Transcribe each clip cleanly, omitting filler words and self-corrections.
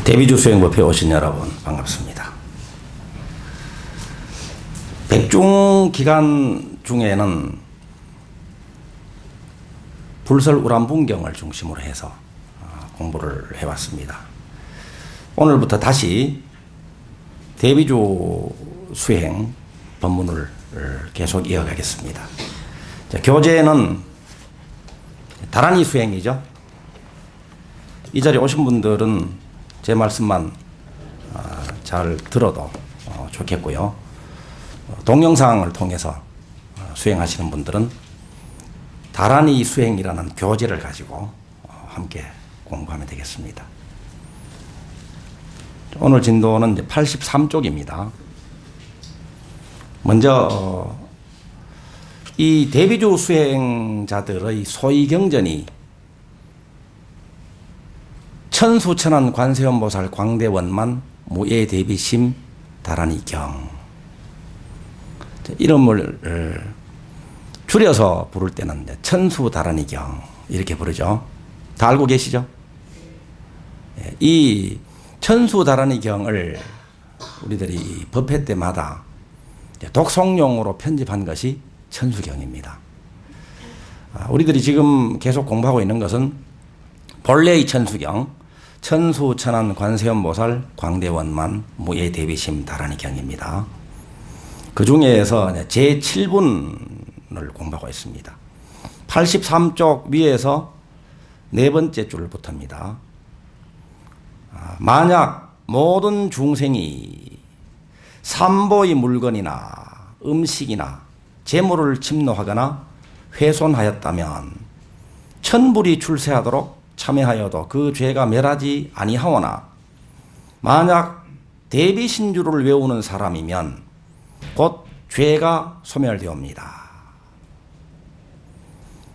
대비주 수행법회 오신 여러분 반갑습니다. 백중 기간 중에는 불설우람분경을 중심으로 해서 공부를 해왔습니다. 오늘부터 다시 대비주 수행 법문을 계속 이어가겠습니다. 자, 교재는 다란이 수행이죠. 이 자리에 오신 분들은 제 말씀만 잘 들어도 좋겠고요. 동영상을 통해서 수행하시는 분들은 다란이 수행이라는 교재를 가지고 함께 공부하면 되겠습니다. 오늘 진도는 이제 83쪽입니다. 먼저 이 대비주 수행자들의 소위경전이 천수천한 관세음보살 광대원만 무예대비심 다란이경, 이름을 줄여서 부를 때는 천수다란이경 이렇게 부르죠. 다 알고 계시죠? 이 천수다란이경을 우리들이 법회 때마다 독송용으로 편집한 것이 천수경입니다. 우리들이 지금 계속 공부하고 있는 것은 본래의 천수경, 천수천한 관세음보살 광대원만 무예대비심 다란이경입니다. 그 중에서 제7분을 공부하고 있습니다. 83쪽 위에서 네 번째 줄부터입니다. 만약 모든 중생이 삼보의 물건이나 음식이나 재물을 침노하거나 훼손하였다면 천불이 출세하도록 참여하여도 그 죄가 멸하지 아니하오나, 만약 대비신주를 외우는 사람이면 곧 죄가 소멸되옵니다.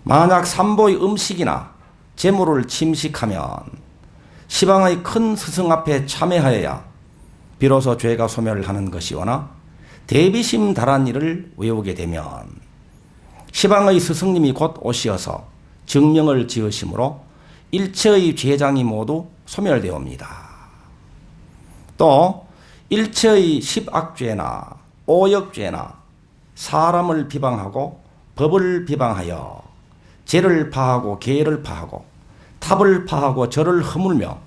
만약 삼보의 음식이나 재물을 침식하면 시방의 큰 스승 앞에 참여하여야 비로소 죄가 소멸하는 것이오나, 대비심 다란이를 외우게 되면 시방의 스승님이 곧 오시어서 증명을 지으심으로 일체의 죄장이 모두 소멸되옵니다. 또 일체의 십악죄나 오역죄나 사람을 비방하고 법을 비방하여 죄를 파하고 계를 파하고 탑을 파하고 절을 허물며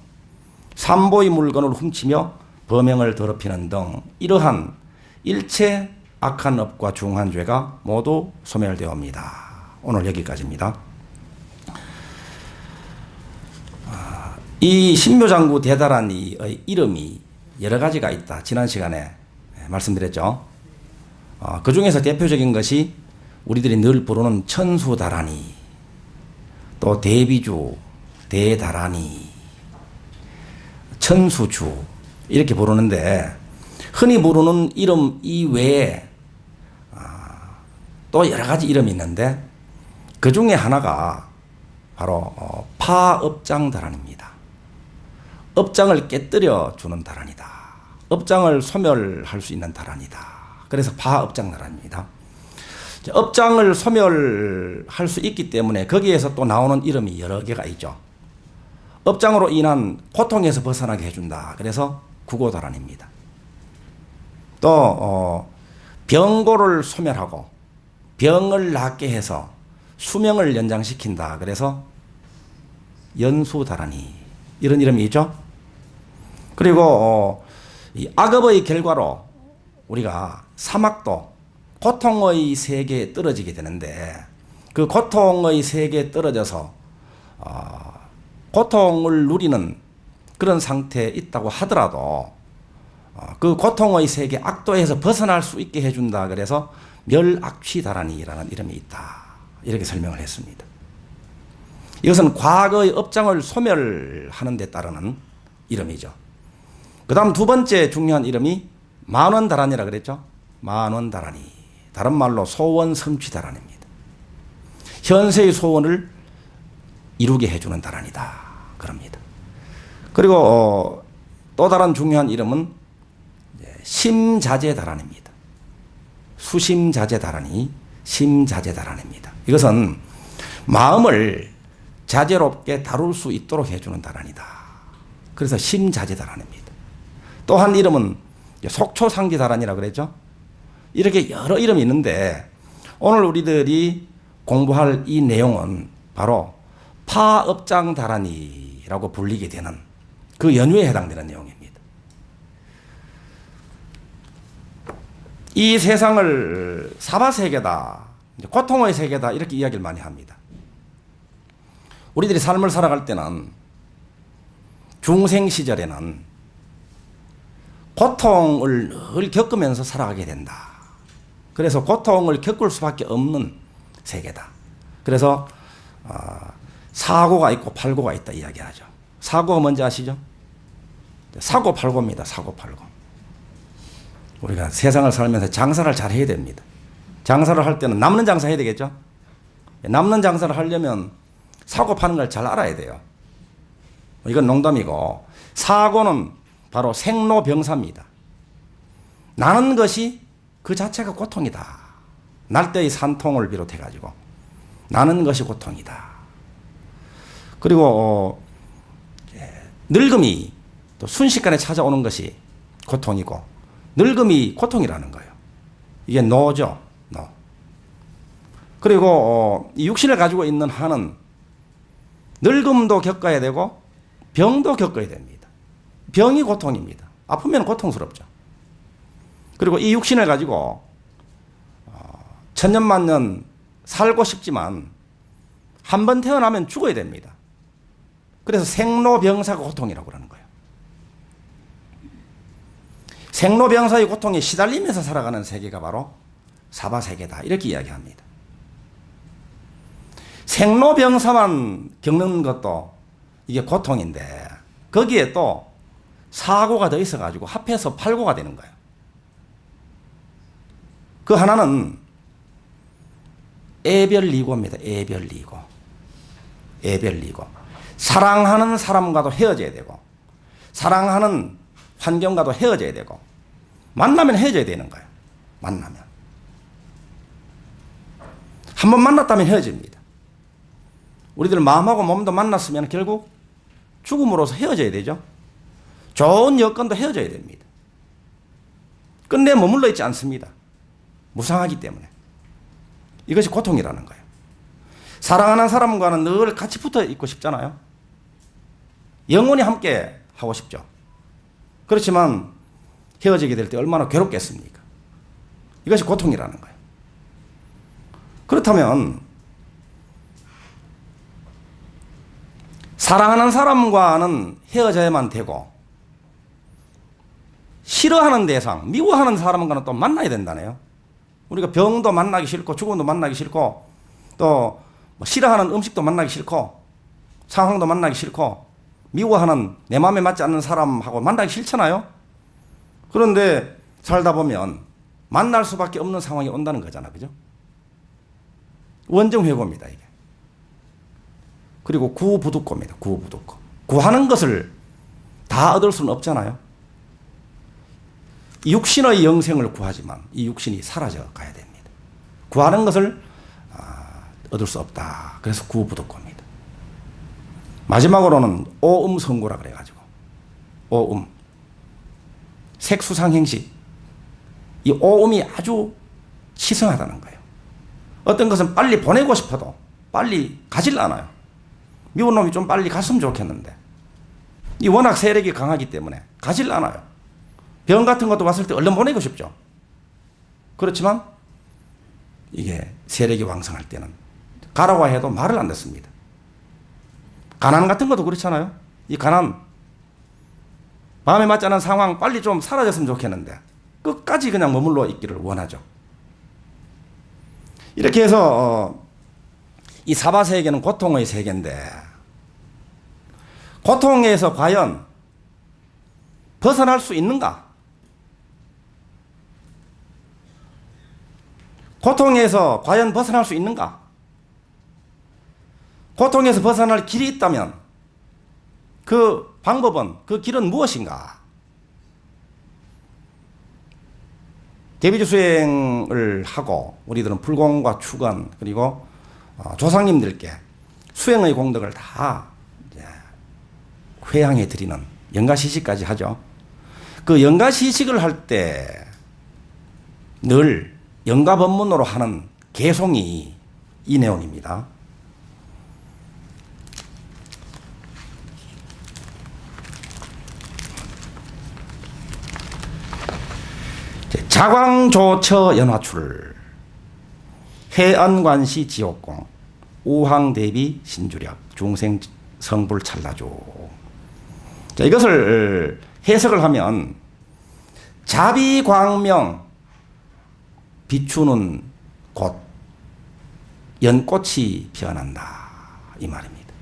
삼보의 물건을 훔치며 범행을 더럽히는 등 이러한 일체 악한 업과 중한 죄가 모두 소멸되옵니다. 오늘 여기까지입니다. 이 신묘장구 대다란이의 이름이 여러 가지가 있다. 지난 시간에 말씀드렸죠. 그 중에서 대표적인 것이 우리들이 늘 부르는 천수다란이, 또 대비주, 대다란이, 천수주 이렇게 부르는데, 흔히 부르는 이름 이외에 또 여러 가지 이름이 있는데, 그 중에 하나가 바로 파업장다란입니다. 업장을 깨뜨려 주는 다란이다. 업장을 소멸할 수 있는 다란이다. 그래서 파업장다란입니다. 업장을 소멸할 수 있기 때문에 거기에서 또 나오는 이름이 여러 개가 있죠. 업장으로 인한 고통에서 벗어나게 해준다. 그래서 구고다란입니다. 또 병고를 소멸하고 병을 낫게 해서 수명을 연장시킨다. 그래서 연수다란이, 이런 이름이 있죠. 그리고 이 악업의 결과로 우리가 사막도 고통의 세계에 떨어지게 되는데, 그 고통의 세계에 떨어져서 고통을 누리는 그런 상태에 있다고 하더라도 그 고통의 세계 악도에서 벗어날 수 있게 해준다. 그래서 멸악취다란이라는 이름이 있다. 이렇게 설명을 했습니다. 이것은 과거의 업장을 소멸하는 데 따르는 이름이죠. 그 다음 두 번째 중요한 이름이 만원다란이라 그랬죠. 만원다란이, 다른 말로 소원성취다란입니다. 현세의 소원을 이루게 해주는 다란이다 그럽니다. 그리고 또 다른 중요한 이름은 심자재다란입니다. 수심자재다란이, 심자재다란입니다. 이것은 마음을 자재롭게 다룰 수 있도록 해주는 다란이다. 그래서 심자지다란입니다. 또 한 이름은 속초상지다란이라고 그랬죠. 이렇게 여러 이름이 있는데 오늘 우리들이 공부할 이 내용은 바로 파업장다란이라고 불리게 되는 그 연유에 해당되는 내용입니다. 이 세상을 사바세계다, 고통의 세계다 이렇게 이야기를 많이 합니다. 우리들이 삶을 살아갈 때는 중생 시절에는 고통을 늘 겪으면서 살아가게 된다. 그래서 고통을 겪을 수밖에 없는 세계다. 그래서 사고가 있고 팔고가 있다 이야기하죠. 사고가 뭔지 아시죠? 사고팔고입니다. 사고팔고. 우리가 세상을 살면서 장사를 잘 해야 됩니다. 장사를 할 때는 남는 장사 해야 되겠죠? 남는 장사를 하려면 사고 파는 걸 잘 알아야 돼요. 이건 농담이고, 사고는 바로 생로병사입니다. 나는 것이 그 자체가 고통이다. 날 때의 산통을 비롯해가지고 나는 것이 고통이다. 그리고 늙음이 또 순식간에 찾아오는 것이 고통이고, 늙음이 고통이라는 거예요. 이게 노죠, 노. 그리고 이 육신을 가지고 있는 한은 늙음도 겪어야 되고 병도 겪어야 됩니다. 병이 고통입니다. 아프면 고통스럽죠. 그리고 이 육신을 가지고 천년만년 살고 싶지만 한 번 태어나면 죽어야 됩니다. 그래서 생로병사가 고통이라고 그러는 거예요. 생로병사의 고통에 시달리면서 살아가는 세계가 바로 사바세계다 이렇게 이야기합니다. 생로병사만 겪는 것도 이게 고통인데 거기에 또 사고가 더 있어가지고 합해서 팔고가 되는 거예요. 그 하나는 애별리고입니다. 애별리고. 애별리고. 사랑하는 사람과도 헤어져야 되고 사랑하는 환경과도 헤어져야 되고 만나면 헤어져야 되는 거예요. 만나면. 한 번 만났다면 헤어집니다. 우리들 마음하고 몸도 만났으면 결국 죽음으로써 헤어져야 되죠. 좋은 여건도 헤어져야 됩니다. 끝내 머물러 있지 않습니다. 무상하기 때문에. 이것이 고통이라는 거예요. 사랑하는 사람과는 늘 같이 붙어 있고 싶잖아요. 영원히 함께 하고 싶죠. 그렇지만 헤어지게 될 때 얼마나 괴롭겠습니까? 이것이 고통이라는 거예요. 그렇다면 사랑하는 사람과는 헤어져야만 되고 싫어하는 대상, 미워하는 사람과는 또 만나야 된다네요. 우리가 병도 만나기 싫고 죽음도 만나기 싫고 또 싫어하는 음식도 만나기 싫고 상황도 만나기 싫고 미워하는 내 마음에 맞지 않는 사람하고 만나기 싫잖아요. 그런데 살다 보면 만날 수밖에 없는 상황이 온다는 거잖아. 그죠? 원정회고입니다, 이게. 그리고 구부득고입니다. 구부득고. 구하는 것을 다 얻을 수는 없잖아요. 이 육신의 영생을 구하지만 이 육신이 사라져 가야 됩니다. 구하는 것을 얻을 수 없다. 그래서 구부득고입니다. 마지막으로는 오음성고라 그래가지고 오음. 색수상행시. 이 오음이 아주 치성하다는 거예요. 어떤 것은 빨리 보내고 싶어도 빨리 가질 않아요. 미운 놈이 좀 빨리 갔으면 좋겠는데 이 워낙 세력이 강하기 때문에 가질 않아요. 병 같은 것도 왔을 때 얼른 보내고 싶죠. 그렇지만 이게 세력이 왕성할 때는 가라고 해도 말을 안 듣습니다. 가난 같은 것도 그렇잖아요. 이 가난 마음에 맞지 않은 상황 빨리 좀 사라졌으면 좋겠는데 끝까지 그냥 머물러 있기를 원하죠. 이렇게 해서 이 사바세계는 고통의 세계인데 고통에서 과연 벗어날 수 있는가? 고통에서 과연 벗어날 수 있는가? 고통에서 벗어날 길이 있다면 그 방법은, 그 길은 무엇인가? 대비주 수행을 하고 우리들은 불공과 축원 그리고 조상님들께 수행의 공덕을 다 회양해 드리는 영가시식까지 하죠. 그 영가시식을 할 때 늘 영가법문으로 하는 개송이 이 내용입니다. 자광조처 연화출 해안관시 지옥공 우황대비 신주력 중생 성불 찰나조. 자, 이것을 해석을 하면 자비광명 비추는 곳 연꽃이 피어난다 이 말입니다.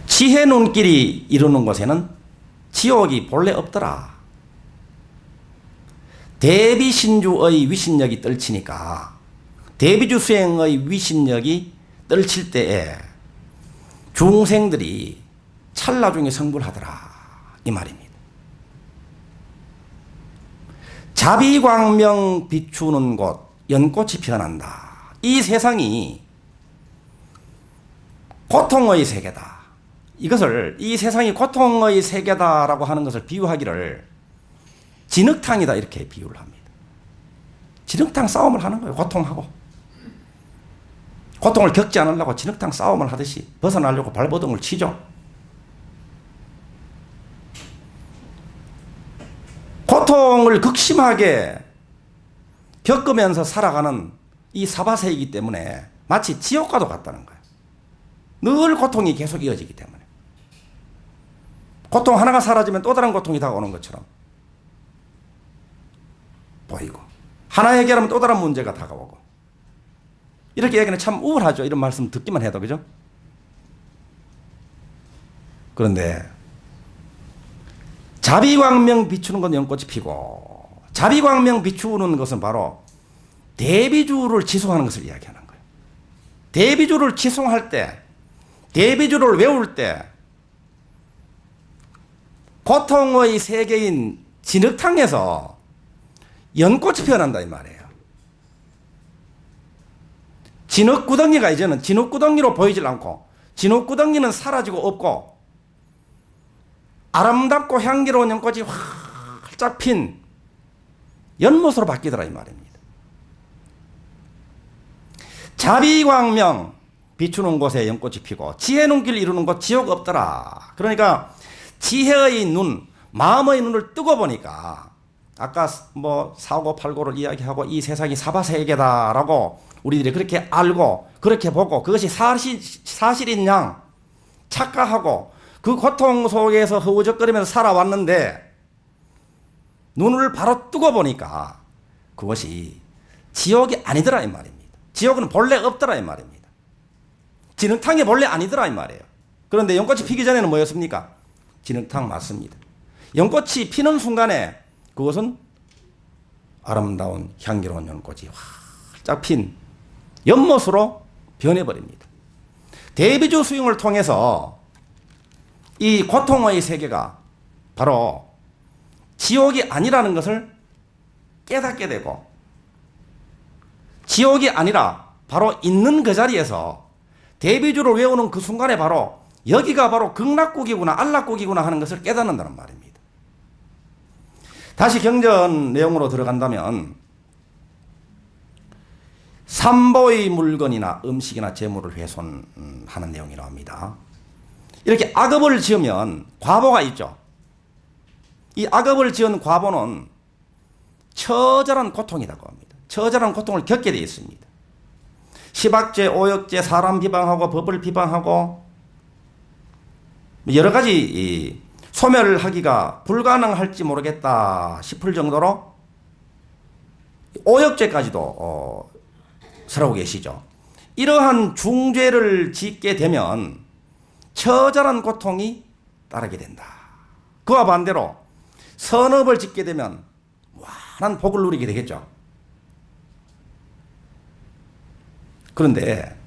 지혜 눈길이 이루는 곳에는 지옥이 본래 없더라. 대비신주의 위신력이 떨치니까 대비주 수행의 위신력이 떨칠 때에 중생들이 찰나 중에 성불하더라 이 말입니다. 자비광명 비추는 곳 연꽃이 피어난다. 이 세상이 고통의 세계다. 이것을 이 세상이 고통의 세계다라고 하는 것을 비유하기를 진흙탕이다 이렇게 비유를 합니다. 진흙탕 싸움을 하는 거예요. 고통하고. 고통을 겪지 않으려고 진흙탕 싸움을 하듯이 벗어나려고 발버둥을 치죠. 고통을 극심하게 겪으면서 살아가는 이 사바세이기 때문에 마치 지옥과도 같다는 거예요. 늘 고통이 계속 이어지기 때문에. 고통 하나가 사라지면 또 다른 고통이 다가오는 것처럼 보이고 하나 해결하면 또 다른 문제가 다가오고 이렇게 얘기는 참 우울하죠. 이런 말씀 듣기만 해도 그죠? 그런데 자비광명 비추는 건 연꽃이 피고 자비광명 비추는 것은 바로 대비주를 지송하는 것을 이야기하는 거예요. 대비주를 지송할 때 대비주를 외울 때 고통의 세계인 진흙탕에서 연꽃이 피어난다 이 말이에요. 진흙구덩이가 이제는 진흙구덩이로 보이질 않고 진흙구덩이는 사라지고 없고 아름답고 향기로운 연꽃이 활짝 핀 연못으로 바뀌더라 이 말입니다. 자비광명 비추는 곳에 연꽃이 피고 지혜 눈길 이루는 곳 지옥 없더라. 그러니까 지혜의 눈, 마음의 눈을 뜨고 보니까 아까 뭐 사고 팔고를 이야기하고 이 세상이 사바세계다라고 우리들이 그렇게 알고 그렇게 보고 그것이 사실인 양 착각하고 그 고통 속에서 허우적거리면서 살아왔는데 눈을 바로 뜨고 보니까 그것이 지옥이 아니더라 이 말입니다. 지옥은 본래 없더라 이 말입니다. 진흙탕이 본래 아니더라 이 말이에요. 그런데 연꽃이 피기 전에는 뭐였습니까? 진흙탕 맞습니다. 연꽃이 피는 순간에 그것은 아름다운 향기로운 연꽃이 활짝 핀 연못으로 변해버립니다. 대비주 수용을 통해서 이 고통의 세계가 바로 지옥이 아니라는 것을 깨닫게 되고 지옥이 아니라 바로 있는 그 자리에서 대비주를 외우는 그 순간에 바로 여기가 바로 극락국이구나 안락국이구나 하는 것을 깨닫는다는 말입니다. 다시 경전 내용으로 들어간다면 삼보의 물건이나 음식이나 재물을 훼손하는 내용이 나옵니다. 이렇게 악업을 지으면 과보가 있죠. 이 악업을 지은 과보는 처절한 고통이라고 합니다. 처절한 고통을 겪게 되어 있습니다. 시박죄, 오역죄, 사람 비방하고 법을 비방하고 여러 가지 소멸하기가 불가능할지 모르겠다 싶을 정도로 오역죄까지도 서라고 계시죠. 이러한 중죄를 짓게 되면 처절한 고통이 따르게 된다. 그와 반대로 선업을 짓게 되면 무한한 복을 누리게 되겠죠. 그런데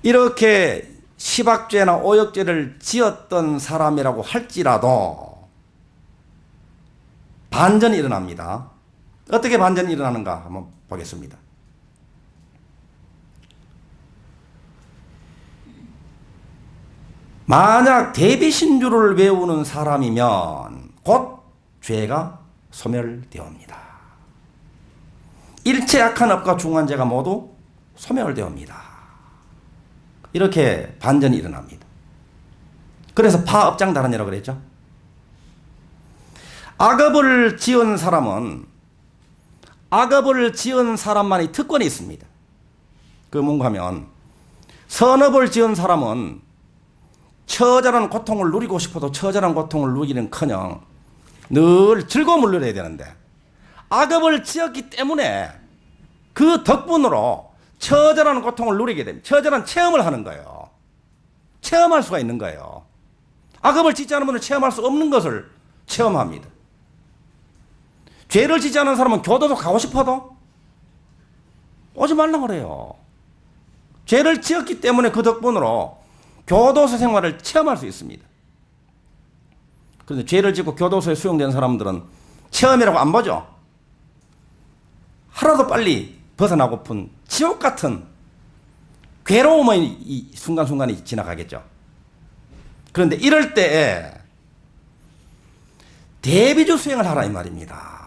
이렇게 시박죄나 오역죄를 지었던 사람이라고 할지라도 반전이 일어납니다. 어떻게 반전이 일어나는가 한번 보겠습니다. 만약 대비신주를 외우는 사람이면 곧 죄가 소멸되옵니다. 일체 악한 업과 중한 죄가 모두 소멸되옵니다. 이렇게 반전이 일어납니다. 그래서 파업장다란이라고 그랬죠. 악업을 지은 사람은 악업을 지은 사람만이 특권이 있습니다. 그 뭔가 하면 선업을 지은 사람은 처절한 고통을 누리고 싶어도 처절한 고통을 누리기는커녕 늘 즐거움을 누려야 되는데, 악업을 지었기 때문에 그 덕분으로 처절한 고통을 누리게 됩니다. 처절한 체험을 하는 거예요. 체험할 수가 있는 거예요. 악업을 짓지 않은 분은 체험할 수 없는 것을 체험합니다. 죄를 짓지 않은 사람은 교도소 가고 싶어도 오지 말라 그래요. 죄를 지었기 때문에 그 덕분으로 교도소 생활을 체험할 수 있습니다. 그런데 죄를 짓고 교도소에 수용된 사람들은 체험이라고 안 보죠. 하루도 빨리 벗어나고픈 지옥 같은 괴로움의 이 순간순간이 지나가겠죠. 그런데 이럴 때에 대비주 수행을 하라 이 말입니다.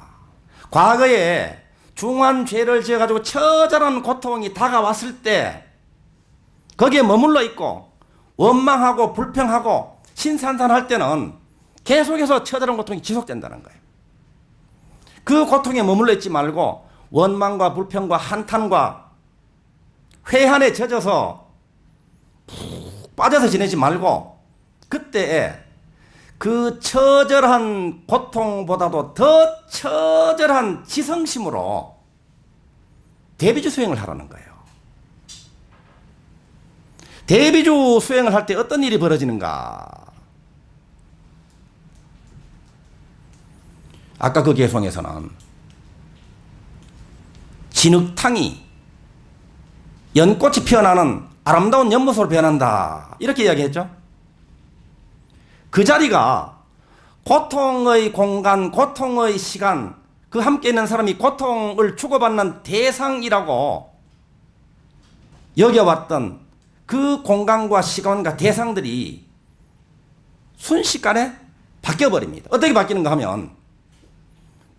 과거에 중한 죄를 지어가지고 처절한 고통이 다가왔을 때 거기에 머물러 있고 원망하고 불평하고 신산산할 때는 계속해서 처절한 고통이 지속된다는 거예요. 그 고통에 머물러 있지 말고 원망과 불평과 한탄과 회한에 젖어서 푹 빠져서 지내지 말고 그때에 그 처절한 고통보다도 더 처절한 지성심으로 대비주 수행을 하라는 거예요. 대비주 수행을 할 때 어떤 일이 벌어지는가? 아까 그 개송에서는 진흙탕이 연꽃이 피어나는 아름다운 연못으로 변한다 이렇게 이야기했죠. 그 자리가 고통의 공간, 고통의 시간, 그 함께 있는 사람이 고통을 주고받는 대상이라고 여겨왔던 그 공간과 시간과 대상들이 순식간에 바뀌어버립니다. 어떻게 바뀌는가 하면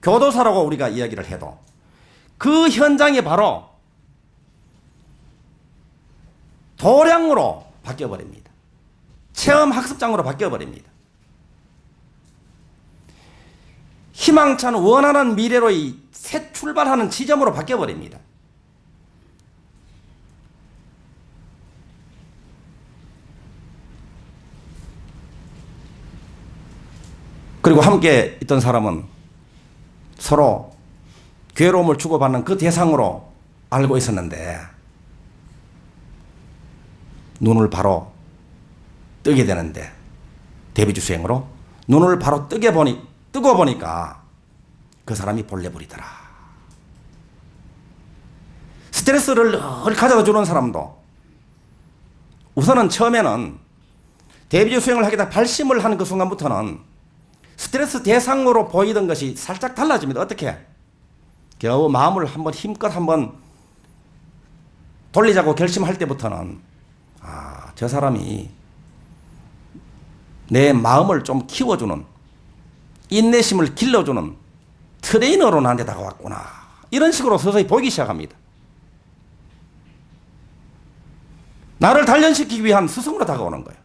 교도소라고 우리가 이야기를 해도 그 현장이 바로 도량으로 바뀌어버립니다. 체험학습장으로 바뀌어버립니다. 희망찬 원활한 미래로의 새 출발하는 지점으로 바뀌어버립니다. 그리고 함께 있던 사람은 서로 괴로움을 주고받는 그 대상으로 알고 있었는데 눈을 바로 뜨게 되는데 대비주 수행으로 눈을 바로 뜨고 보니까 그 사람이 본래불이더라. 스트레스를 늘 가져다 주는 사람도 우선은 처음에는 대비주 수행을 하겠다 발심을 하는 그 순간부터는 스트레스 대상으로 보이던 것이 살짝 달라집니다. 어떻게? 겨우 마음을 한번 힘껏 한번 돌리자고 결심할 때부터는 저 사람이 내 마음을 좀 키워주는 인내심을 길러주는 트레이너로 나한테 다가왔구나. 이런 식으로 서서히 보이기 시작합니다. 나를 단련시키기 위한 스승으로 다가오는 거예요.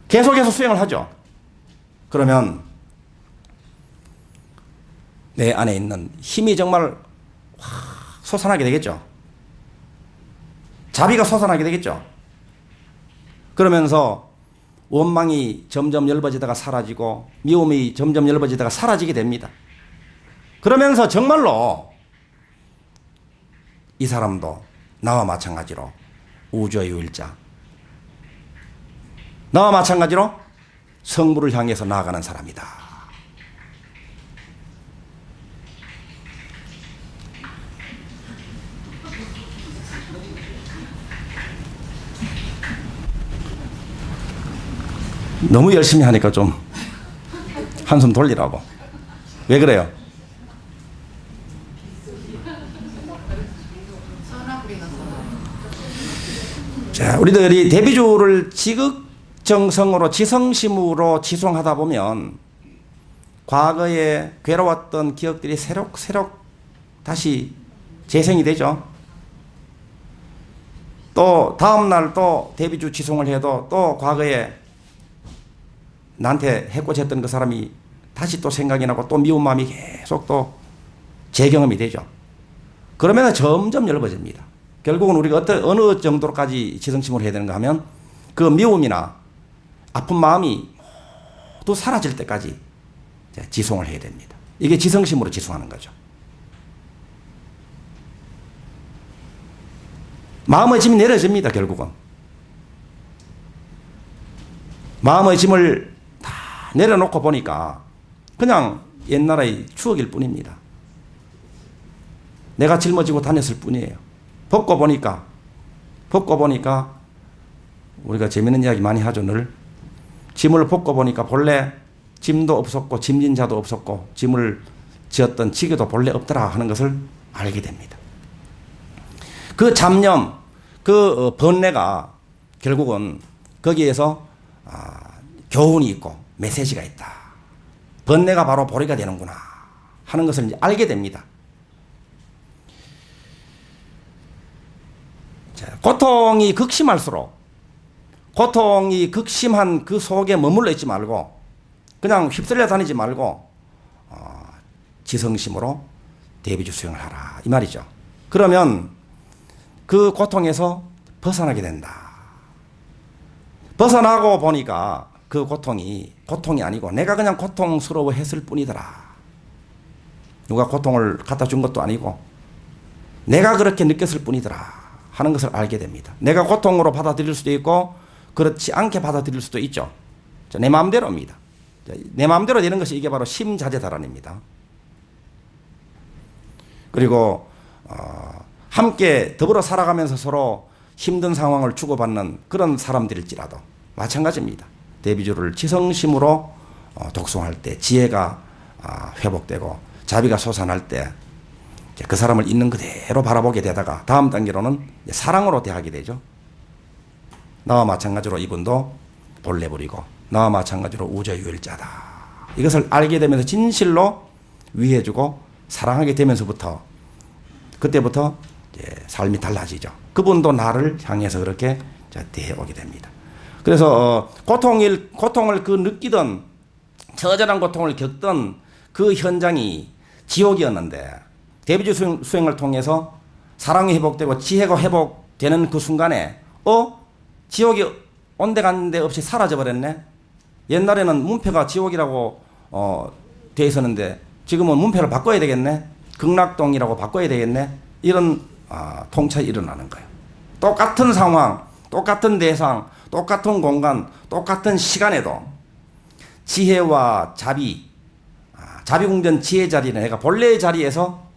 계속해서 수행을 하죠. 그러면 내 안에 있는 힘이 정말 솟아나게 되겠죠. 자비가 솟아나게 되겠죠. 그러면서 원망이 점점 엷어지다가 사라지고 미움이 점점 엷어지다가 사라지게 됩니다. 그러면서 정말로 이 사람도 나와 마찬가지로 우주의 유일자, 나와 마찬가지로 성부를 향해서 나아가는 사람이다. 너무 열심히 하니까 좀 한숨 돌리라고. 왜 그래요? 자, 우리들이 대비주를 지극정성으로 지성심으로 지송하다 보면 과거에 괴로웠던 기억들이 새록새록 다시 재생이 되죠. 또 다음날 또 대비주 지송을 해도 또 과거에 나한테 해코지했던 그 사람이 다시 또 생각이 나고 또 미운 마음이 계속 또 재경험이 되죠. 그러면 점점 넓어집니다. 결국은 우리가 어느 정도까지 지성심으로 해야 되는가 하면 그 미움이나 아픈 마음이 모두 사라질 때까지 지송을 해야 됩니다. 이게 지성심으로 지송하는 거죠. 마음의 짐이 내려집니다. 결국은 마음의 짐을 다 내려놓고 보니까 그냥 옛날의 추억일 뿐입니다. 내가 짊어지고 다녔을 뿐이에요. 벗고 보니까 우리가 재밌는 이야기 많이 하죠. 늘 짐을 벗고 보니까 본래 짐도 없었고 짐진 자도 없었고 짐을 지었던 지게도 본래 없더라 하는 것을 알게 됩니다. 그 잡념, 그 번뇌가 결국은 거기에서 교훈이 있고 메시지가 있다. 번뇌가 바로 보리가 되는구나 하는 것을 이제 알게 됩니다. 자, 고통이 극심할수록 고통이 극심한 그 속에 머물러 있지 말고 그냥 휩쓸려 다니지 말고 지성심으로 대비주 수행을 하라 이 말이죠. 그러면 그 고통에서 벗어나게 된다. 벗어나고 보니까 그 고통이 아니고 내가 그냥 고통스러워했을 뿐이더라. 누가 고통을 갖다 준 것도 아니고 내가 그렇게 느꼈을 뿐이더라 하는 것을 알게 됩니다. 내가 고통으로 받아들일 수도 있고 그렇지 않게 받아들일 수도 있죠. 내 마음대로입니다. 내 마음대로 되는 것이 이게 바로 심자재다란입니다. 그리고 함께 더불어 살아가면서 서로 힘든 상황을 주고받는 그런 사람들일지라도 마찬가지입니다. 대비주를 지성심으로 독송할 때 지혜가 회복되고 자비가 솟아날 때 그 사람을 있는 그대로 바라보게 되다가 다음 단계로는 사랑으로 대하게 되죠. 나와 마찬가지로 이분도 본래 부리고 나와 마찬가지로 우저유일자다. 이것을 알게 되면서 진실로 위해주고 사랑하게 되면서부터 그때부터 삶이 달라지죠. 그분도 나를 향해서 그렇게 대해오게 됩니다. 그래서 고통을 그 느끼던 처절한 고통을 겪던 그 현장이 지옥이었는데 대비주 수행을 통해서 사랑이 회복되고 지혜가 회복되는 그 순간에 지옥이 온데 간데 없이 사라져버렸네. 옛날에는 문패가 지옥이라고 돼 있었는데 지금은 문패를 바꿔야 되겠네. 극락동이라고 바꿔야 되겠네. 이런 통찰이 일어나는 거예요. 똑같은 상황, 똑같은 대상, 똑같은 공간, 똑같은 시간에도 지혜와 자비궁전 지혜 자리는 내가 본래의 자리에서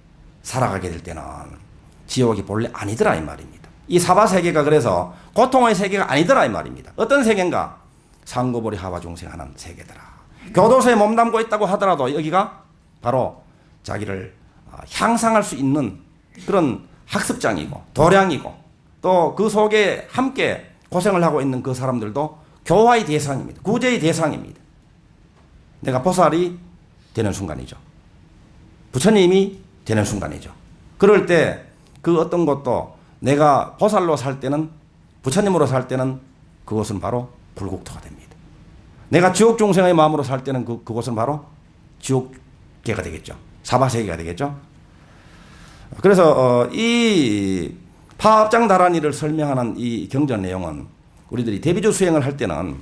살아가게 될 때는 지옥이 본래 아니더라 이 말입니다. 이 사바세계가 그래서 고통의 세계가 아니더라 이 말입니다. 어떤 세계인가? 상고보리 하와중생하는 세계더라. 교도소에 몸담고 있다고 하더라도 여기가 바로 자기를 향상할 수 있는 그런 학습장이고 도량이고 또 그 속에 함께 고생을 하고 있는 그 사람들도 교화의 대상입니다. 구제의 대상입니다. 내가 보살이 되는 순간이죠. 부처님이 되는 순간이죠. 그럴 때 그 어떤 것도 내가 보살로 살 때는 부처님으로 살 때는 그것은 바로 불국토가 됩니다. 내가 지옥 중생의 마음으로 살 때는 그것은 바로 지옥계가 되겠죠. 사바세계가 되겠죠. 그래서 이 파합장다란이를 설명하는 이 경전 내용은 우리들이 대비주 수행을 할 때는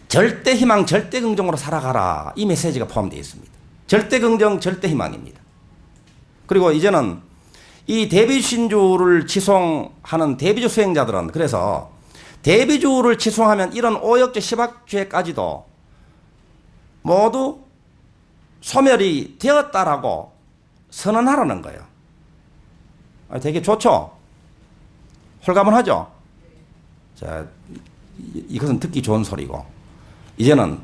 절대 희망, 절대 긍정으로 살아가라 이 메시지가 포함되어 있습니다. 절대 긍정, 절대 희망입니다. 그리고 이제는 이 대비신주를 치송하는 대비주 수행자들은 그래서 대비주를 치송하면 이런 오역죄, 시박죄까지도 모두 소멸이 되었다라고 선언하라는 거예요. 되게 좋죠? 홀가분하죠? 자, 이것은 듣기 좋은 소리고 이제는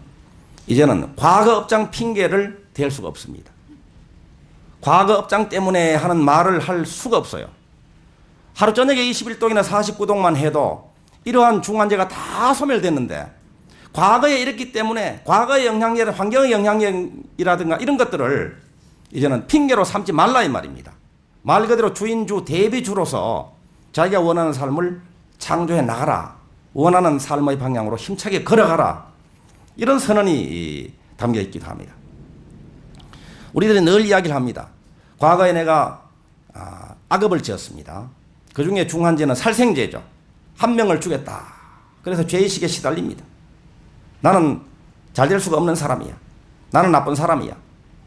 과거 업장 핑계를 댈 수가 없습니다. 과거 업장 때문에 하는 말을 할 수가 없어요. 하루 저녁에 21동이나 49동만 해도 이러한 중환제가 다 소멸됐는데 과거에 이랬기 때문에 과거의 영향력, 환경의 영향력이라든가 이런 것들을 이제는 핑계로 삼지 말라 이 말입니다. 말 그대로 주인주 대비주로서 자기가 원하는 삶을 창조해 나가라. 원하는 삶의 방향으로 힘차게 걸어가라. 이런 선언이 담겨 있기도 합니다. 우리들이 늘 이야기를 합니다. 과거에 내가 악업을 지었습니다. 그 중에 중환제는 살생죄죠. 한 명을 죽였다. 그래서 죄의식에 시달립니다. 나는 잘 될 수가 없는 사람이야. 나는 나쁜 사람이야.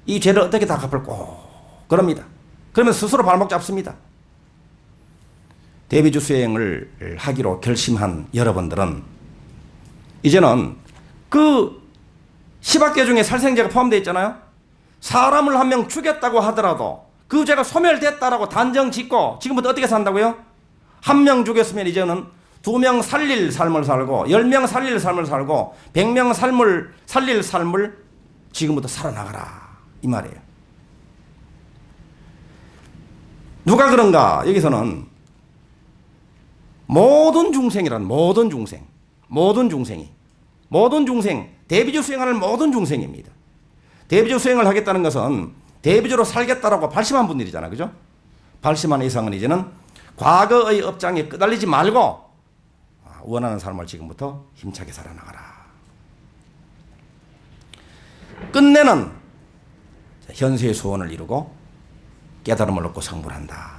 이 죄를 어떻게 다 갚을꼬? 그럽니다. 그러면 스스로 발목 잡습니다. 대비주 수행을 하기로 결심한 여러분들은 이제는 그 10악계 중에 살생죄가 포함되어 있잖아요. 사람을 한 명 죽였다고 하더라도 그 죄가 소멸됐다라고 단정 짓고 지금부터 어떻게 산다고요? 한 명 죽였으면 이제는 2명 살릴 삶을 살고 10명 살릴 삶을 살고 100명 살릴 삶을 지금부터 살아나가라 이 말이에요. 누가 그런가? 여기서는 모든 중생이란 모든 중생이 대비주 수행하는 모든 중생입니다. 대비주 수행을 하겠다는 것은 대비주로 살겠다라고 발심한 분들이잖아요. 그죠? 발심한 이상은 이제는 과거의 업장에 끄달리지 말고 원하는 삶을 지금부터 힘차게 살아나가라. 끝내는 현세의 소원을 이루고 깨달음을 얻고 성불한다.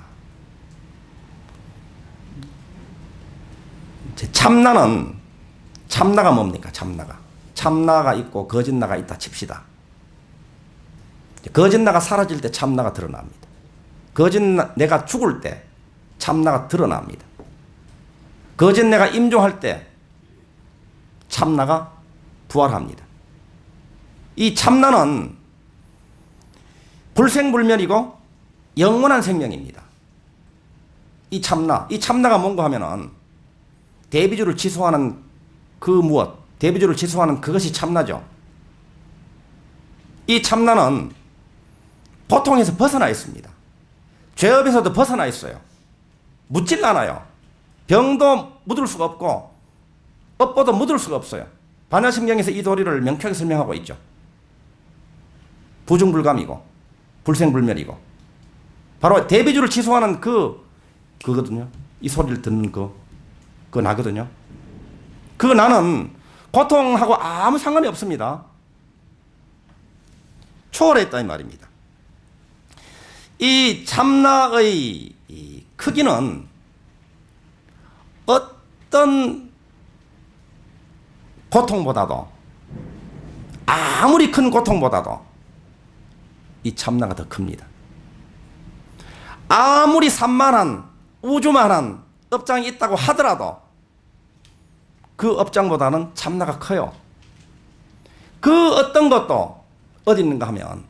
참나가 뭡니까? 참나가 있고 거짓나가 있다 칩시다. 거짓나가 사라질 때 참나가 드러납니다. 내가 죽을 때 참나가 드러납니다. 거짓내가 임종할 때 참나가 부활합니다. 이 참나는 불생불멸이고 영원한 생명입니다. 이 참나가 뭔가 하면은 대비주를 취소하는 대비주를 취소하는 그것이 참나죠. 이 참나는 고통에서 벗어나 있습니다. 죄업에서도 벗어나 있어요. 묻질 않아요. 병도 묻을 수가 없고 업보도 묻을 수가 없어요. 반야심경에서 이 도리를 명쾌하게 설명하고 있죠. 부중불감이고 불생불멸이고 바로 대비주를 취소하는 그거거든요. 이 소리를 듣는 그 나거든요. 그 나는 고통하고 아무 상관이 없습니다. 초월했다 이 말입니다. 이 참나의 크기는 어떤 고통보다도 아무리 큰 고통보다도 이 참나가 더 큽니다. 아무리 산만한 우주만한 업장이 있다고 하더라도 그 업장보다는 참나가 커요. 그 어떤 것도 어디 있는가 하면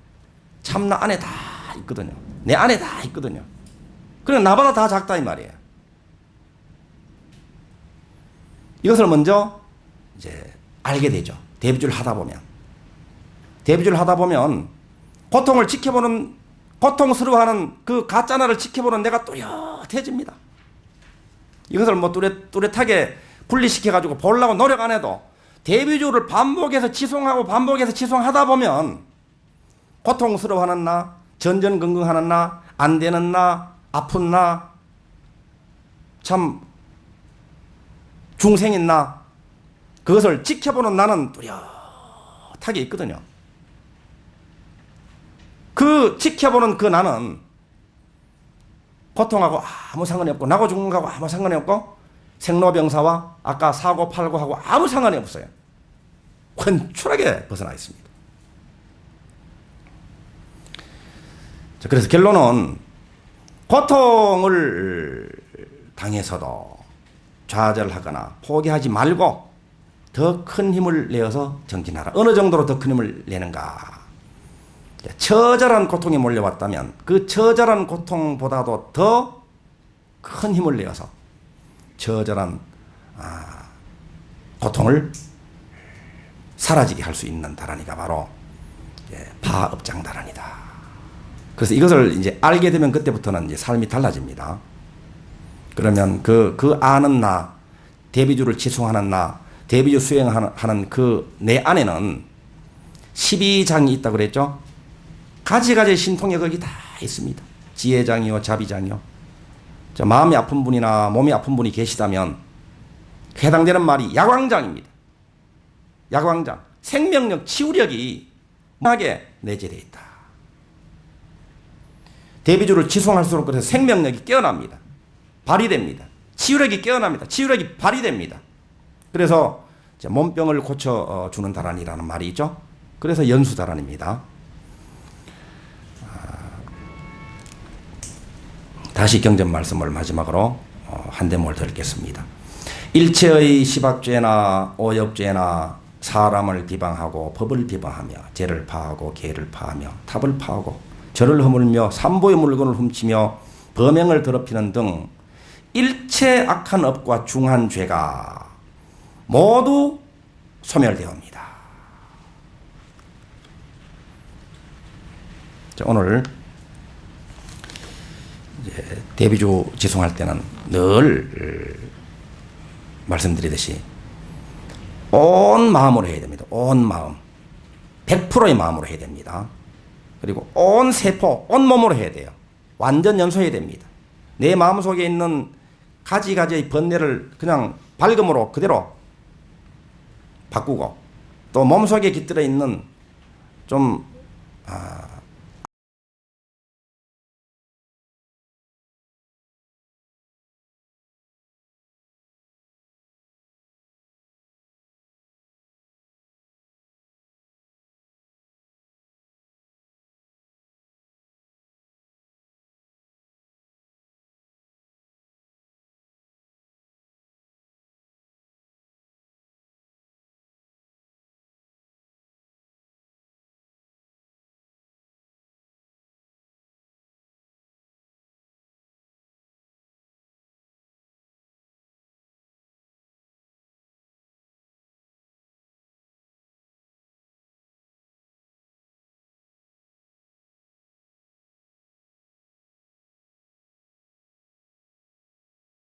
참나 안에 다 있거든요. 내 안에 다 있거든요. 그래 나보다 다 작다 이 말이에요. 이것을 먼저 이제 알게 되죠. 대비주를 하다 보면 고통을 지켜보는 고통스러워하는 그 가짜나를 지켜보는 내가 뚜렷해집니다. 이것을 뭐 뚜렷하게 분리시켜가지고 보려고 노력 안 해도 대비주를 반복해서 지송하다 보면 고통스러워하는 나, 전전긍긍하는 나, 안 되는 나, 아픈 나, 참 중생인 나, 그것을 지켜보는 나는 뚜렷하게 있거든요. 그 지켜보는 그 나는 고통하고 아무 상관이 없고 나고 죽는 거하고 아무 상관이 없고 생로병사와 아까 사고 팔고하고 아무 상관이 없어요. 훤출하게 벗어나 있습니다. 자, 그래서 결론은 고통을 당해서도 좌절하거나 포기하지 말고 더 큰 힘을 내어서 정진하라. 어느 정도로 더 큰 힘을 내는가? 처절한 고통이 몰려왔다면 그 처절한 고통보다도 더 큰 힘을 내어서 처절한 고통을 사라지게 할 수 있는 다란이가 바로 파업장 다란이다. 그래서 이것을 이제 알게 되면 그때부터는 이제 삶이 달라집니다. 그러면 그 아는 나, 대비주를 지송하는 나, 대비주 수행하는 그 내 안에는 12장이 있다고 그랬죠. 가지가지 신통이 거기 다 있습니다. 지혜장이요, 자비장이요. 마음이 아픈 분이나 몸이 아픈 분이 계시다면 해당되는 말이 야광장입니다. 야광장. 생명력, 치유력이 하게 내재되어 있다. 대비주를 지송할수록 그래서 생명력이 깨어납니다. 발휘됩니다. 치유력이 깨어납니다. 치유력이 발휘됩니다. 그래서 몸병을 고쳐주는 다란이라는 말이 있죠. 그래서 연수다란입니다. 다시 경전 말씀을 마지막으로 한 대목을 더 읽겠습니다. 일체의 시박죄나 오역죄나 사람을 비방하고 법을 비방하며 죄를 파하고 계를 파하며 탑을 파하고 절을 허물며 삼보의 물건을 훔치며 범행을 더럽히는 등 일체 악한 업과 중한 죄가 모두 소멸되옵니다. 오늘 이제 대비주 지송할 때는 늘 말씀드리듯이 온 마음으로 해야 됩니다. 온 마음. 100%의 마음으로 해야 됩니다. 그리고 온 세포, 온 몸으로 해야 돼요. 완전 연소해야 됩니다. 내 마음속에 있는 가지가지의 번뇌를 그냥 밝음으로 그대로 바꾸고 또 몸속에 깃들어 있는 좀